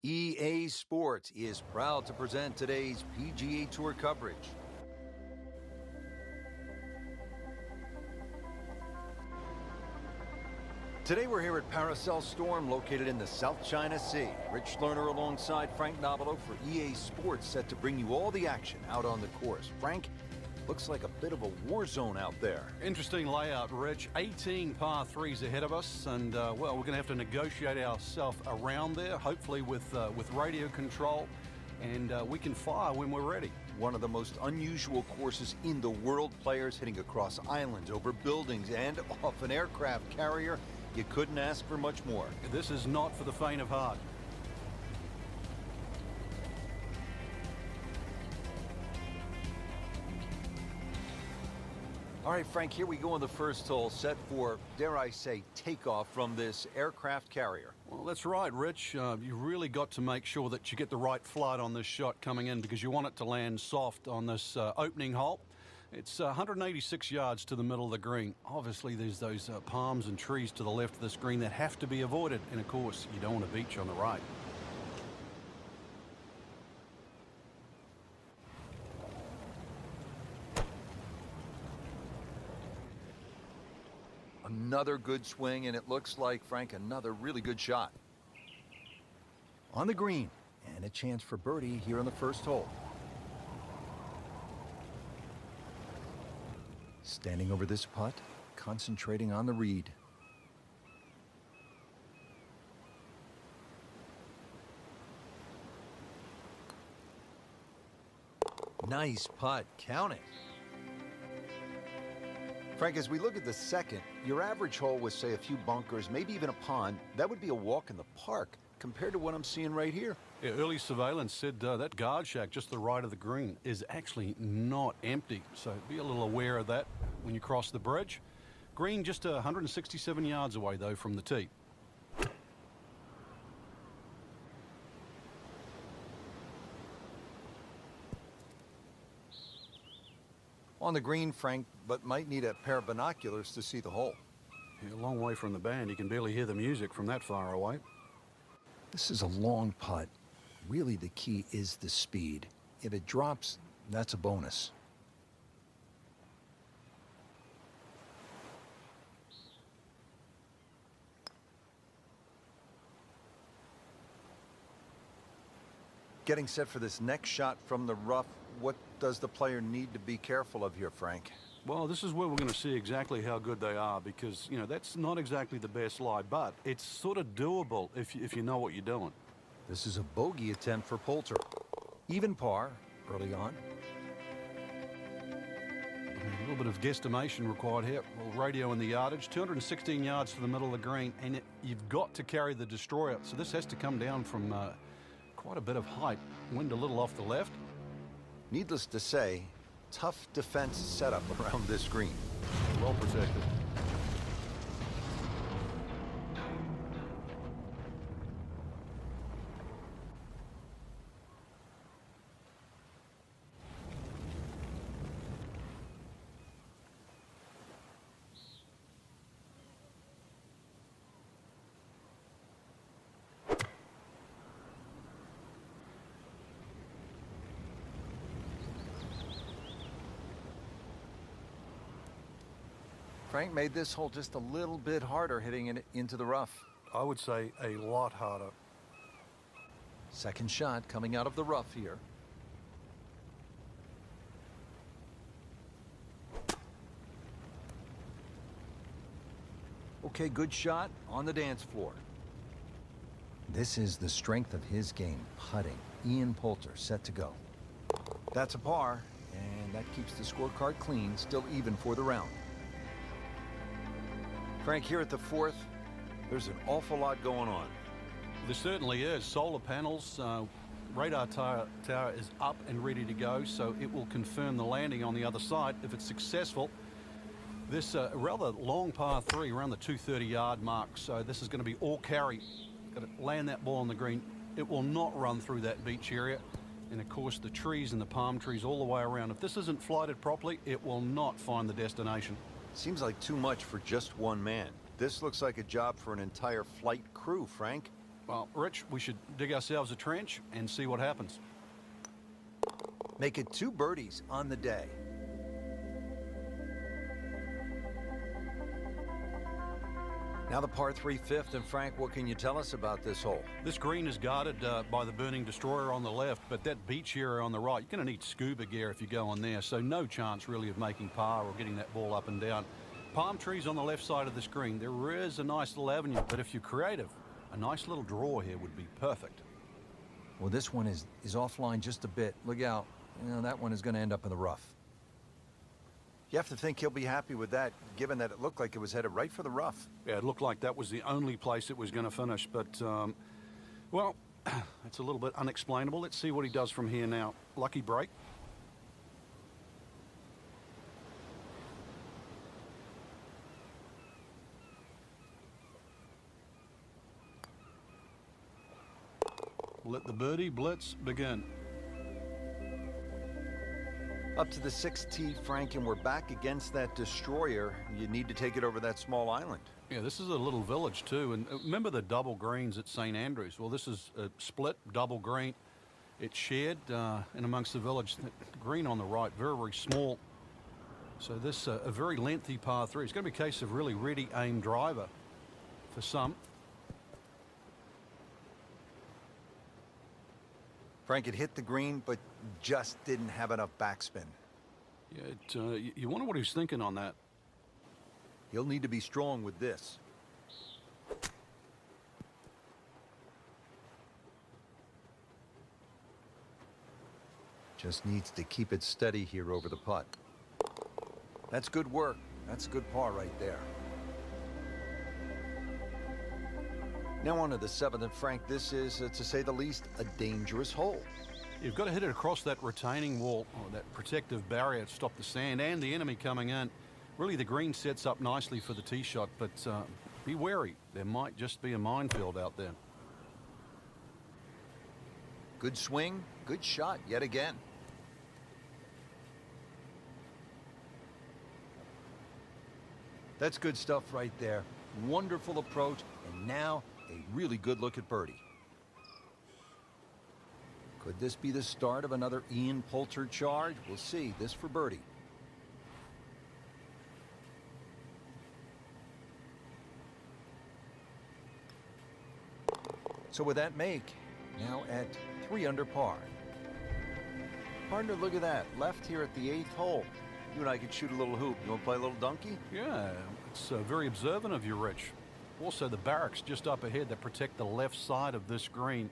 EA Sports is proud to present today's PGA Tour coverage. Today we're here at Paracel Storm, located in the South China Sea. Rich Lerner alongside Frank Nobilo for EA Sports, set to bring you all the action out on the course. Frank, looks like a bit of a war zone out there. Interesting layout, Rich. 18 par threes ahead of us, and well, we're going to have to negotiate ourselves around there, hopefully with radio control, and we can fire when we're ready. One of the most unusual courses in the world. Players hitting across islands, over buildings, and off an aircraft carrier. You couldn't ask for much more. This is not for the faint of heart. All right, Frank, here we go on the first hole, set for, dare I say, takeoff from this aircraft carrier. Well, that's right, Rich. You really got to make sure that you get the right flight on this shot coming in, because you want it to land soft on this opening hole. It's 186 yards to the middle of the green. Obviously, there's those palms and trees to the left of this green that have to be avoided. And, of course, you don't want a beach on the right. Another good swing, and it looks like, Frank, another really good shot. On the green, and a chance for birdie here on the first hole. Standing over this putt, concentrating on the read. Nice putt, count it. Frank, as we look at the second, your average hole with, say, a few bunkers, maybe even a pond, that would be a walk in the park compared to what I'm seeing right here. Yeah, early surveillance said that guard shack just to the right of the green is actually not empty, so be a little aware of that when you cross the bridge. Green just 167 yards away, though, from the tee. On the green, Frank, but might need a pair of binoculars to see the hole. Yeah, a long way from the band. You can barely hear the music from that far away. This is a long putt. Really, the key is the speed. If it drops, that's a bonus. Getting set for this next shot from the rough, what does the player need to be careful of here, Frank? Well, this is where we're going to see exactly how good they are, because, you know, that's not exactly the best lie, but it's sort of doable if you know what you're doing. This is a bogey attempt for Poulter. Even par early on. A little bit of guesstimation required here. Well, radio in the yardage, 216 yards to the middle of the green, and you've got to carry the destroyer. So this has to come down from quite a bit of height. Wind a little off the left. Needless to say, tough defense setup around this green. Well protected. Frank made this hole just a little bit harder, hitting it into the rough. I would say a lot harder. Second shot coming out of the rough here. Okay, good shot on the dance floor. This is the strength of his game, putting. Ian Poulter set to go. That's a par, and that keeps the scorecard clean, still even for the round. Frank, here at the fourth, there's an awful lot going on. There certainly is. Solar panels, radar tower is up and ready to go, so it will confirm the landing on the other side if it's successful. This rather long par three around the 230-yard mark, so this is going to be all carry. Got to land that ball on the green. It will not run through that beach area. And, of course, the trees and the palm trees all the way around. If this isn't flighted properly, it will not find the destination. Seems like too much for just one man. This looks like a job for an entire flight crew, Frank. Well, Rich, we should dig ourselves a trench and see what happens. Make it 2 birdies on the day. Now the par 3 fifth, and Frank, what can you tell us about this hole? This green is guarded by the burning destroyer on the left, but that beach area on the right, you're going to need scuba gear if you go on there, so no chance really of making par or getting that ball up and down. Palm trees on the left side of this green. There is a nice little avenue, but if you're creative, a nice little draw here would be perfect. Well, this one is offline just a bit. Look out. You know, that one is going to end up in the rough. You have to think he'll be happy with that, given that it looked like it was headed right for the rough. Yeah, it looked like that was the only place it was going to finish, but, well, it's a little bit unexplainable. Let's see what he does from here now. Lucky break. Let the birdie blitz begin. Up to the 6th tee, Frank, and we're back against that destroyer. You need to take it over that small island. Yeah, this is a little village too, and remember the double greens at St. Andrews? Well, this is a split double green. It's shared in amongst the village. The green on the right, very, very small. So this a very lengthy par 3. It's going to be a case of really ready aim driver for some. Frank, it hit the green, but just didn't have enough backspin. Yeah, you wonder what he's thinking on that. He'll need to be strong with this. Just needs to keep it steady here over the putt. That's good work. That's a good par right there. Now on to the 7th, and Frank, this is, to say the least, a dangerous hole. You've got to hit it across that retaining wall, or that protective barrier to stop the sand and the enemy coming in. Really, the green sets up nicely for the tee shot, but be wary. There might just be a minefield out there. Good swing, good shot yet again. That's good stuff right there. Wonderful approach, and now a really good look at birdie. Could this be the start of another Ian Poulter charge? We'll see. This for birdie. So with that make, now at 3 under par. Partner, look at that. Left here at the 8th hole. You and I could shoot a little hoop. You want to play a little donkey? Yeah, it's very observant of you, Rich. Also, the barracks just up ahead that protect the left side of this green.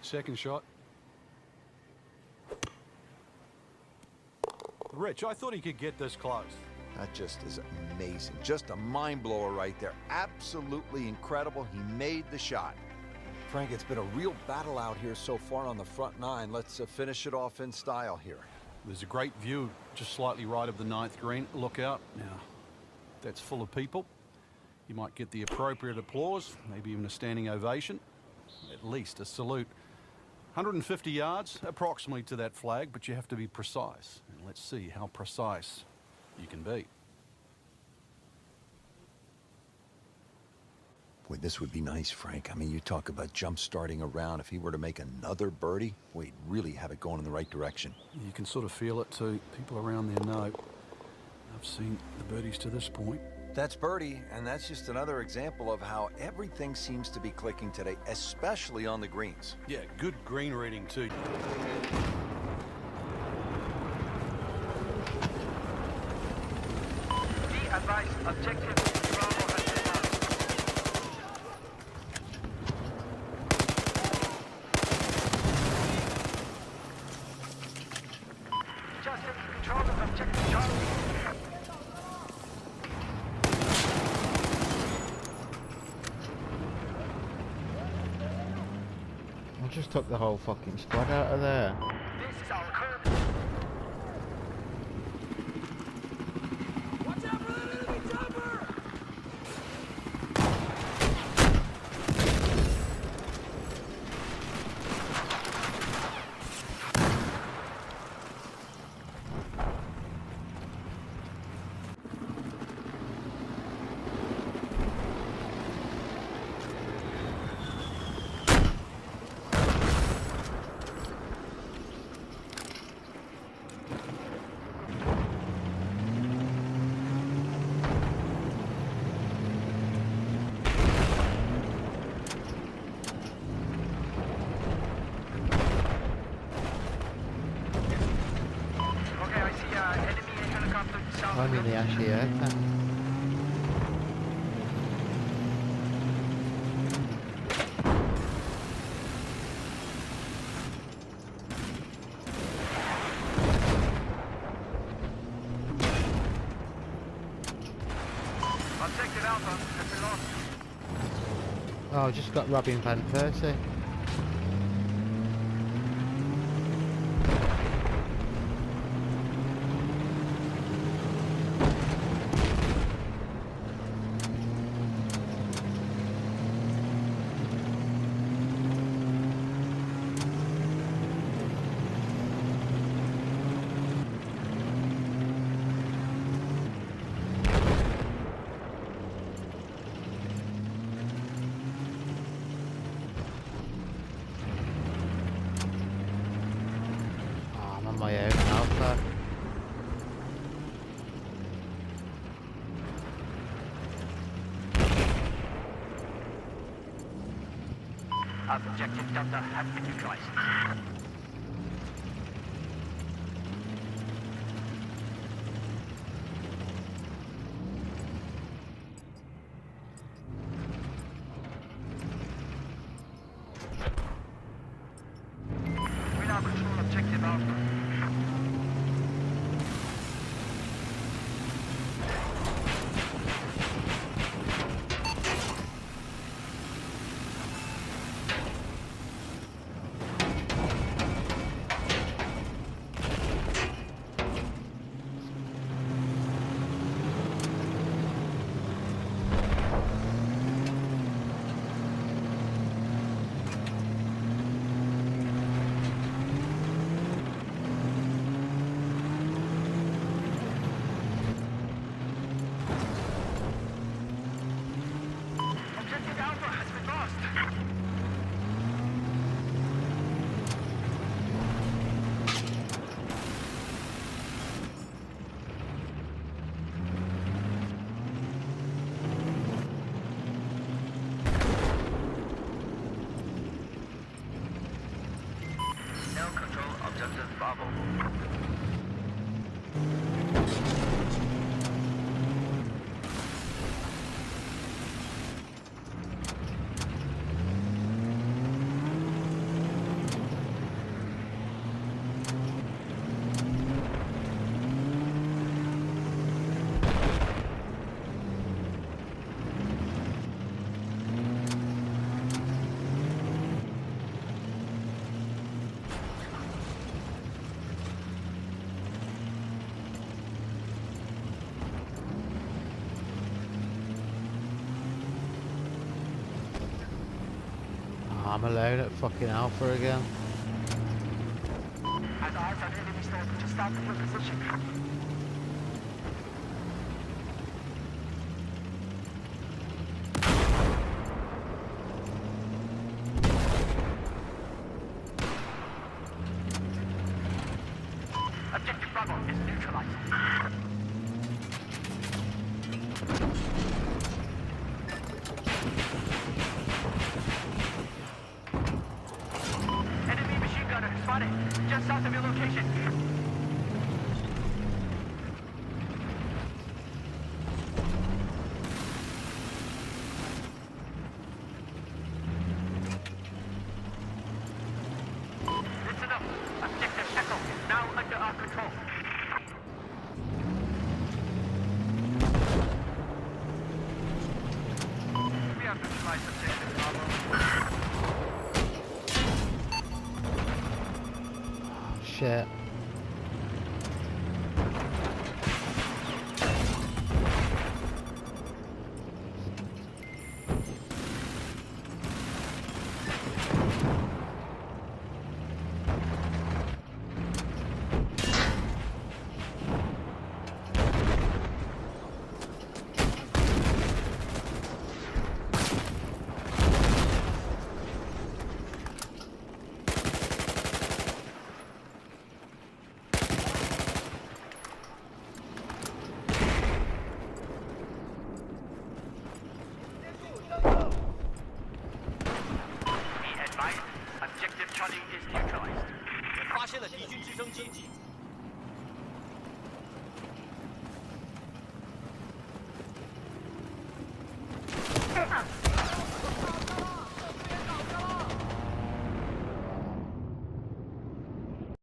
Second shot. Rich, I thought he could get this close. That just is amazing. Just a mind blower right there. Absolutely incredible. He made the shot. Frank, it's been a real battle out here so far on the front 9. Let's finish it off in style here. There's a great view just slightly right of the 9th green. Look out. Now, that's full of people. You might get the appropriate applause, maybe even a standing ovation. At least a salute. 150 yards approximately to that flag, but you have to be precise. And let's see how precise you can be. Boy, this would be nice, Frank. I mean, you talk about jump-starting around. If he were to make another birdie, boy, he'd really have it going in the right direction. You can sort of feel it too. People around there know. I've seen the birdies to this point. That's birdie, and that's just another example of how everything seems to be clicking today, especially on the greens. Yeah, good green reading too. Be advised, objective Bravo has been marked. Just in control of objective Charlie. I just took the whole fucking squad out of there. This is our current aircraft south I'm of in the your Ashley Aircraft. Objective Alpha has been lost. Oh, just got Robin Van Persie. Oh, I'm on my own Alpha. Objective Delta has been neutralized. We now control Objective Alpha. Objective Alpha has been lost. Now control Objective Bravo. Oh, I'm alone at fucking Alpha again. As eyes on enemy storm, just start your position. Objective Bravo is neutralized. Enemy machine gunner spotted just south of your location. Listen up. Objective Echo is now under our control. We have neutralized Objective Bravo. Oh, shit. Be advised, Objective Charlie is neutralized. 发现了敌军直升机，